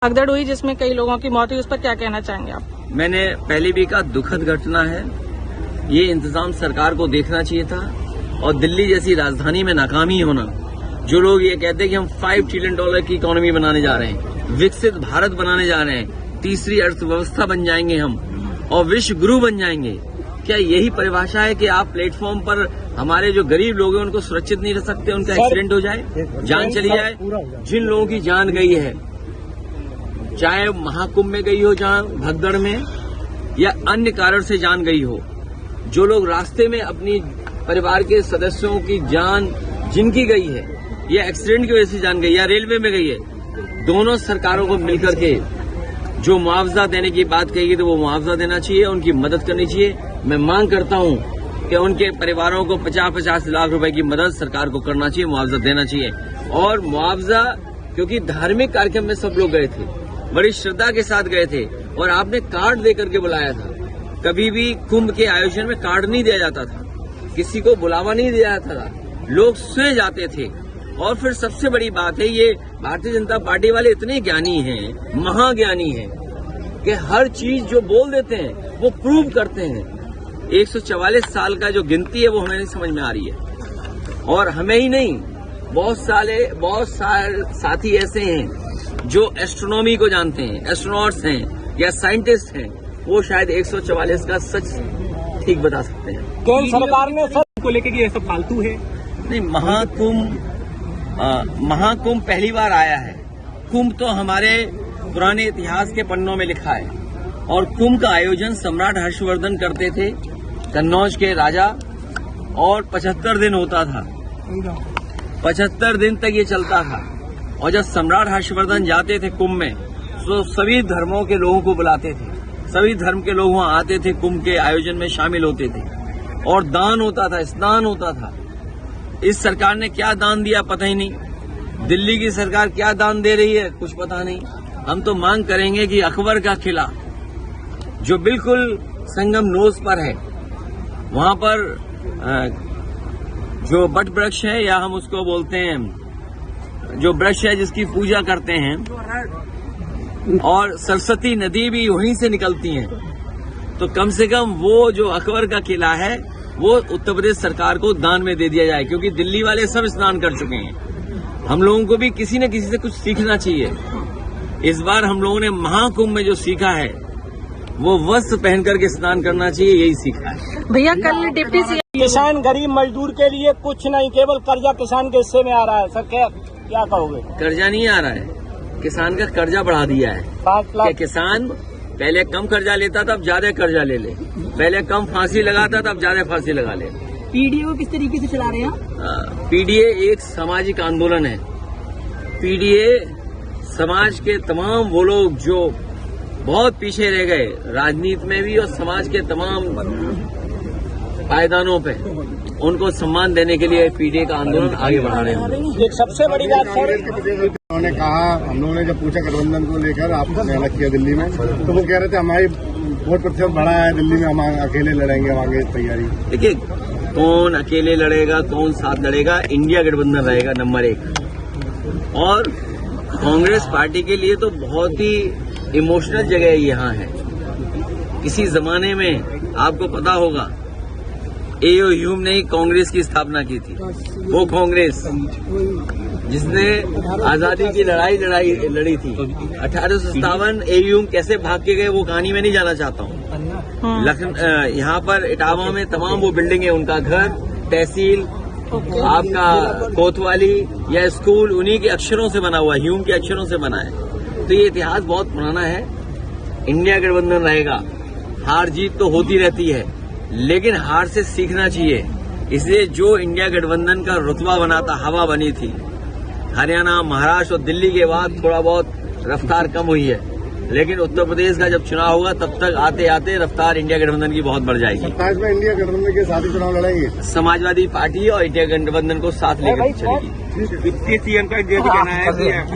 भगदड़ हुई जिसमें कई लोगों की मौत हुई, उस पर क्या कहना चाहेंगे आप? मैंने पहले भी कहा, दुखद घटना है। ये इंतजाम सरकार को देखना चाहिए था। और दिल्ली जैसी राजधानी में नाकामी होना, जो लोग ये कहते हैं कि हम $5 ट्रिलियन की इकोनॉमी बनाने जा रहे हैं, विकसित भारत बनाने जा रहे हैं, तीसरी अर्थव्यवस्था बन जाएंगे हम और विश्व गुरु बन जाएंगे, क्या यही परिभाषा है कि आप प्लेटफॉर्म पर हमारे जो गरीब लोग हैं उनको सुरक्षित नहीं रह सकते? उनका एक्सीडेंट हो जाए, जान चली जाए। जिन लोगों की जान गई है, चाहे महाकुंभ में गई हो, जहां भगदड़ में, या अन्य कारण से जान गई हो, जो लोग रास्ते में अपनी परिवार के सदस्यों की जान जिनकी गई है, या एक्सीडेंट की वजह से जान गई, या रेलवे में गई है, दोनों सरकारों को मिलकर के जो मुआवजा देने की बात कही तो वो मुआवजा देना चाहिए, उनकी मदद करनी चाहिए। मैं मांग करता हूं कि उनके परिवारों को 50-50 लाख रुपए की मदद सरकार को करना चाहिए, मुआवजा देना चाहिए। और मुआवजा, क्योंकि धार्मिक कार्यक्रम में सब लोग गए थे, बड़ी श्रद्धा के साथ गए थे, और आपने कार्ड देकर के बुलाया था। कभी भी कुंभ के आयोजन में कार्ड नहीं दिया जाता था, किसी को बुलावा नहीं दिया जाता था, लोग स्वयं जाते थे। और फिर सबसे बड़ी बात है, ये भारतीय जनता पार्टी वाले इतने ज्ञानी हैं, महाज्ञानी हैं, कि हर चीज जो बोल देते हैं वो प्रूव करते हैं। 144 साल का जो गिनती है वो हमें नहीं समझ में आ रही है। और हमें ही नहीं, बहुत सारे साथी ऐसे हैं जो एस्ट्रोनॉमी को जानते हैं, एस्ट्रोनॉट्स हैं या साइंटिस्ट हैं, वो शायद 144 का सच ठीक बता सकते हैं। केंद्र सरकार ने सब को लेकर कि ये सब फालतू है। नहीं, महाकुंभ पहली बार आया है। कुंभ तो हमारे पुराने इतिहास के पन्नों में लिखा है, और कुंभ का आयोजन सम्राट हर्षवर्धन करते थे, कन्नौज के राजा, और 75 दिन होता था। 75 दिन तक ये चलता था। और जब सम्राट हर्षवर्धन जाते थे कुंभ में, तो सभी धर्मों के लोगों को बुलाते थे, सभी धर्म के लोग वहां आते थे, कुंभ के आयोजन में शामिल होते थे, और दान होता था, स्नान होता था। इस सरकार ने क्या दान दिया पता ही नहीं। दिल्ली की सरकार क्या दान दे रही है कुछ पता नहीं। हम तो मांग करेंगे कि अकबर का किला, जो बिल्कुल संगम नोज पर है, वहां पर जो बट वृक्ष है, या हम उसको बोलते हैं जो वृक्ष है जिसकी पूजा करते हैं, और सरस्वती नदी भी वहीं से निकलती है, तो कम से कम वो जो अकबर का किला है वो उत्तर प्रदेश सरकार को दान में दे दिया जाए, क्योंकि दिल्ली वाले सब स्नान कर चुके हैं। हम लोगों को भी किसी न किसी से कुछ सीखना चाहिए। इस बार हम लोगों ने महाकुंभ में जो सीखा है वो वस्त्र पहन करके स्नान करना चाहिए, यही सीखा है। भैया, कल डिप्टी सीएम किसान गरीब मजदूर के लिए कुछ नहीं, केवल कर्जा किसान के हिस्से में आ रहा है। सर क्या कहोगे? कर्जा नहीं आ रहा है, किसान का कर्जा बढ़ा दिया है। 5 लाख किसान पहले कम कर्जा लेता था, अब ज्यादा कर्जा ले ले। पहले कम फांसी लगाता था, अब ज्यादा फांसी लगा ले। पीडीए को किस तरीके से चला रहे हैं? पीडीए एक सामाजिक आंदोलन है। पीडीए समाज के तमाम वो लोग जो बहुत पीछे रह गए, राजनीति में भी और समाज के तमाम पायदानों पे, उनको सम्मान देने के लिए पीडीए का आंदोलन आगे बढ़ा रहे हैं। एक सबसे बड़ी बात सर, उन्होंने कहा, हम लोगों ने जब पूछा गठबंधन को लेकर, आपने अलग किया दिल्ली में, तो वो कह रहे थे हमारी वोट प्रतिशत बढ़ा है दिल्ली में, हम अकेले लड़ेंगे, हम आगे तैयारी। देखिए, कौन अकेले लड़ेगा, कौन साथ लड़ेगा, इंडिया गठबंधन रहेगा नंबर 1। और कांग्रेस पार्टी के लिए तो बहुत ही इमोशनल जगह यहाँ है। किसी जमाने में आपको पता होगा, एओ ह्यूम ने ही कांग्रेस की स्थापना की थी। वो कांग्रेस जिसने आजादी की लड़ाई लड़ी थी। 1857 एओ कैसे भाग के गए वो कहानी में नहीं जाना चाहता हूँ। यहाँ पर इटावा में तमाम वो बिल्डिंग है, उनका घर, तहसील, आपका कोतवाली या स्कूल, उन्हीं के अक्षरों से बना हुआ, ह्यूम के अक्षरों से बना है। तो ये इतिहास बहुत पुराना है। इंडिया गठबंधन रहेगा। हार जीत तो होती रहती है, लेकिन हार से सीखना चाहिए। इसलिए जो इंडिया गठबंधन का रुतबा बना था, हवा बनी थी, हरियाणा, महाराष्ट्र और दिल्ली के बाद थोड़ा बहुत रफ्तार कम हुई है, लेकिन उत्तर प्रदेश का जब चुनाव होगा तब तक आते आते रफ्तार इंडिया गठबंधन की बहुत बढ़ जाएगी। 27 में इंडिया गठबंधन के साथ ही चुनाव लड़ेंगे। समाजवादी पार्टी और इंडिया गठबंधन को साथ लेकर चलेगी। डिप्टी सीएम का ये भी कहना है कि